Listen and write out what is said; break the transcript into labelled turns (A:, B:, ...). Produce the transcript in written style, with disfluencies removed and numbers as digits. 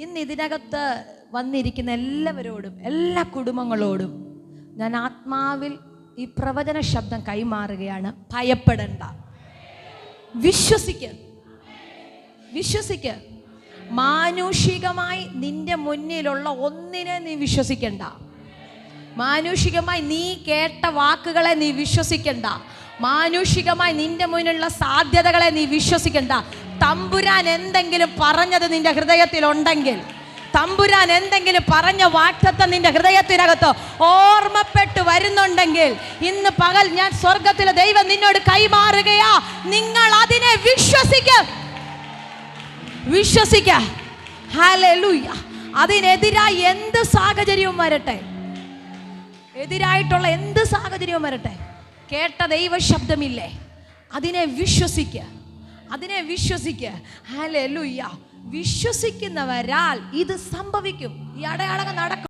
A: ഇന്ന് ഇതിനകത്ത് വന്നിരിക്കുന്ന എല്ലാവരോടും, എല്ലാ കുടുംബങ്ങളോടും ഞാൻ ആത്മാവിൽ ഈ പ്രവചന ശബ്ദം കൈമാറുകയാണ്. ഭയപ്പെടണ്ട, വിശ്വസിക്ക്. മാനുഷികമായി നിന്റെ മുന്നിലുള്ള ഒന്നിനെ നീ വിശ്വസിക്കണ്ട. മാനുഷികമായി നീ കേട്ട വാക്കുകളെ നീ വിശ്വസിക്കണ്ട. മാനുഷികമായി നിന്റെ മുന്നിലുള്ള സാധ്യതകളെ നീ വിശ്വസിക്കണ്ട. തമ്പുരാൻ എന്തെങ്കിലും പറഞ്ഞത് നിന്റെ ഹൃദയത്തിലുണ്ടെങ്കിൽ, തമ്പുരാൻ എന്തെങ്കിലും പറഞ്ഞ വാഗ്ദത്തം നിന്റെ ഹൃദയത്തിനകത്ത് ഓർമ്മപ്പെട്ട് വരുന്നുണ്ടെങ്കിൽ, ഇന്ന് പകൽ ഞാൻ സ്വർഗത്തിലെ ദൈവം നിന്നോട് കൈമാറുകയാ. നിങ്ങൾ അതിനെ വിശ്വസിക്ക. ഹല്ലേലൂയ. അതിനെതിരായി എന്ത് സാഹചര്യവും വരട്ടെ, എതിരായിട്ടുള്ള എന്ത് സാഹചര്യവും വരട്ടെ, കേട്ട ദൈവ ശബ്ദമില്ലേ, അതിനെ വിശ്വസിക്ക. ഹല്ലേലൂയ. വിശ്വസിക്കുന്നവരാൽ ഇത് സംഭവിക്കും. ഈ അടയാളങ്ങൾ നടക്കും.